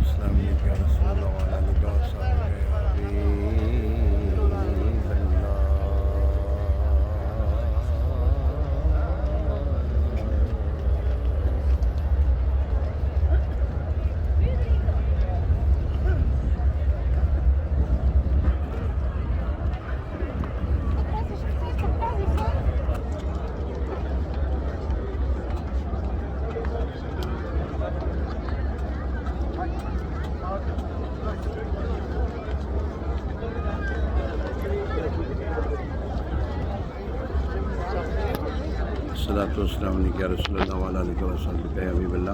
والسلام علیکم یا رسول اللہ وعلیہ آلہ وصحبہ یا حبیب اللہ۔ الصلاۃ والسلام علیکم یا رسول اللہ وعلیہ آلہ وصحبہ یا حبیب اللہ۔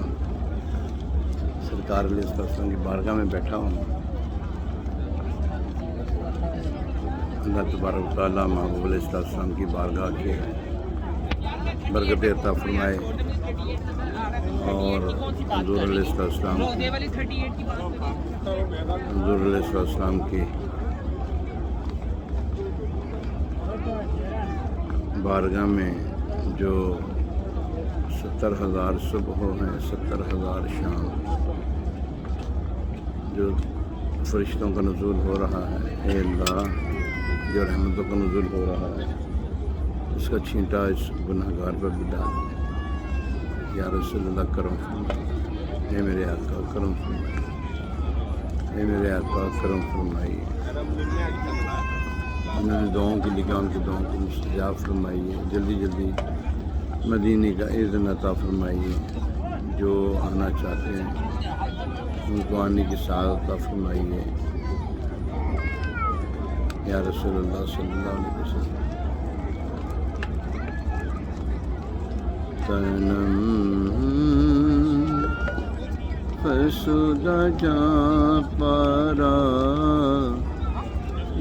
سرکار علیہ السلام کی بارگاہ میں بیٹھا ہوں۔ اللہ تبارک و تعالیٰ محبوب علیہ السلام کی بارگاہ کے برکت عطا فرمائے اور حضور علیہ السلام کی بارگاہ میں جو 70,000 صبح ہیں، 70,000 شام، جو فرشتوں کا نزول ہو رہا ہے، اے اللہ جو رحمتوں کا نزول ہو رہا ہے، اس کا چھینٹا اس گناہ گار پر بھی ڈال۔ یا رسول اللہ کرم فرمائیے، اے میرے آقا کرم فرمائیے، اے میرے آقا کرم فرمائیے۔ انہوں نے دعاؤں کی لکھا، ان کی دعاؤں کو مستجاب فرمائیے، جلدی جلدی مدینے کا اذن عطا فرمائیے۔ جو آنا چاہتے ہیں ان کو آنے کی سعادت عطا فرمائیے۔ یا رسول اللہ صلی اللہ علیہ وسلم۔ تنم فسودہ جا پارا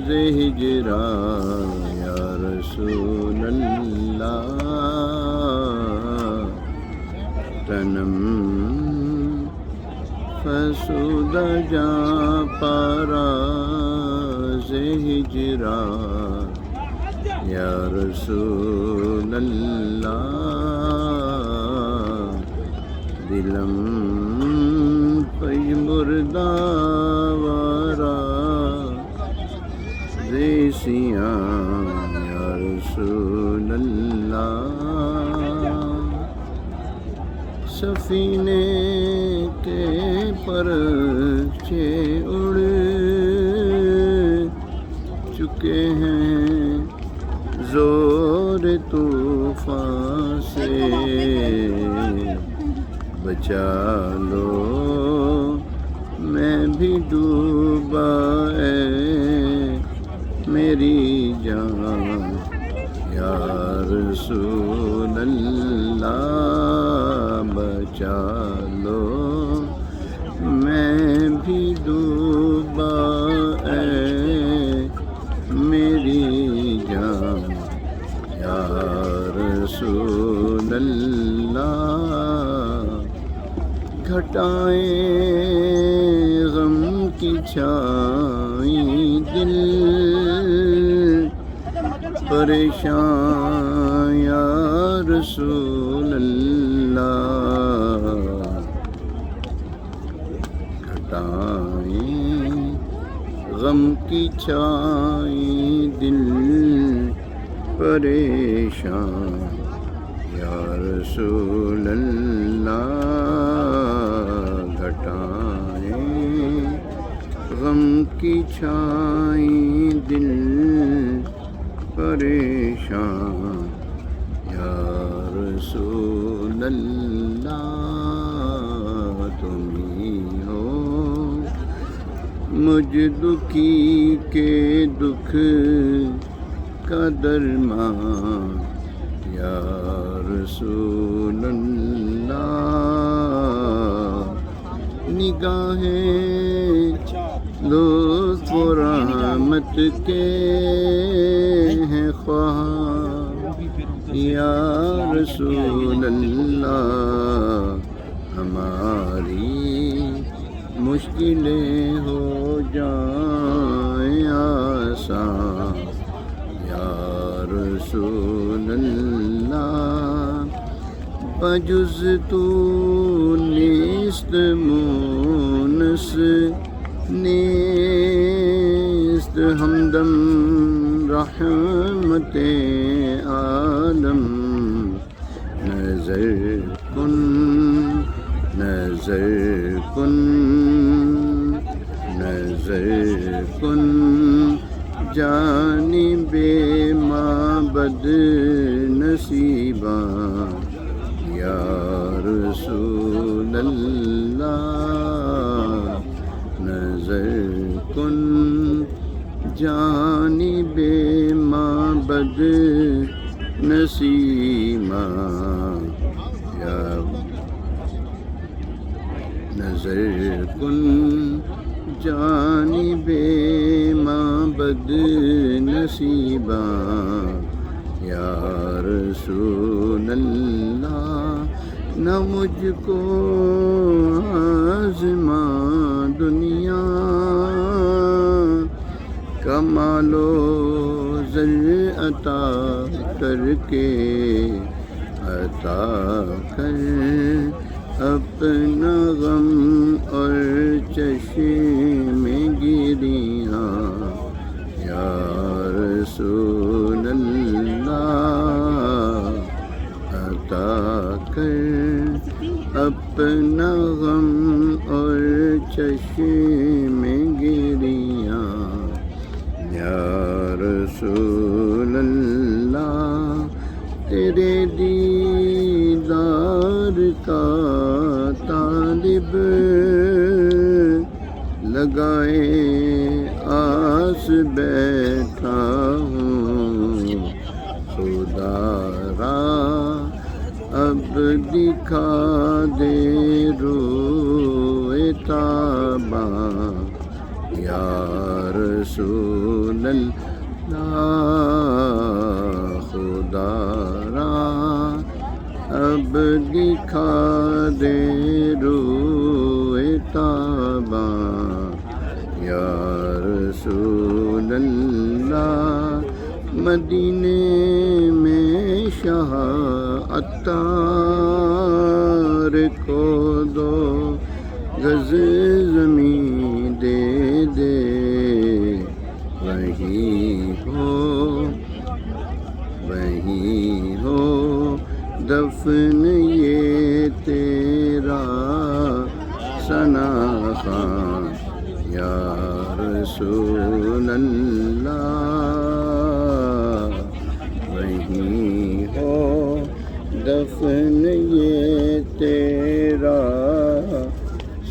زہجرا یا رسول اللہ۔ تنم فسودہ جا پارا زہجرا یا رسول اللہ۔ دلم پی مردہ وارا دیسیاں یا رسول اللہ۔ سفینے کے پرچے اڑ چکے ہیں زور طوفان سے، بچا لو میں بھی ڈوبا اے میری جان یا رسول اللہ۔ بچا لو میں بھی ڈوبا اے میری جان یا رسول اللہ۔ گھٹائیں غم کی چھائیں دل پریشان یا رسول اللہ۔ گھٹائیں غم کی چھائیں دل پریشان یا رسول اللہ۔ گھٹائیں غم کی چھائیں دل پریشان یا رسول اللہ۔ تم ہی ہو مجھ دکھی کے دکھ کا درمان یا رسول اللہ۔ نگاہیں لطف و رحمت کے ہیں خواہاں یا رسول اللہ۔ ہماری مشکلیں ہو جائیں آسان یا رسول اللہ۔ بجز تو نیست مون کس نیست ہمدم رحمت عالم نظر کن نظر کن نظر کن جانب معبد نصیباں یا رسول اللہ نظر کن جانب معبد نصیباں یا نظر کن جانب معبد نصیباں یا رسول اللہ نہ مجھ کو آزما دنیا کمال و زر عطا کر کے عطا کر اپنا غم اور چشم گریاں یا رسول اللہ عطا کر اپنا غم اور چشم گریاں یا رسول اللہ تیرے دیدار کا طالب لگائے آس بیٹھا ہوں خدا را اب دکھا دے روئے تاباں یا رسول اللہ خدا را اب دکھا دے روئے تاباں یا رسول اللہ مدینے میں شاہ عطار کو دو گز زمین دے دے وہی ہو دفن یہ تیرا ثنا خان یا رسول اللہ وہی ہو دفن یہ تیرا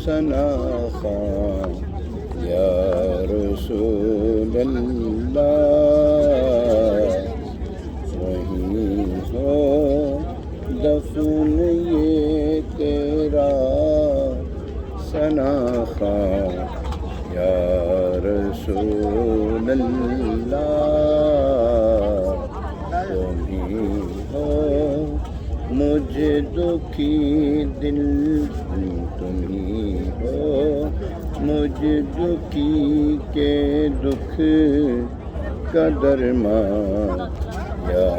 ثنا خان یا رسول اللہ وہی ہو دفن یہ تیرا ثنا خان یا رسول اللہ وہی ہو مجھ دکھی دل تمہیں ہو مجھ دکھی کے دکھ کا درمان یا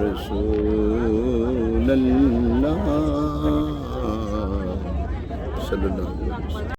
رسول اللہ صلی اللہ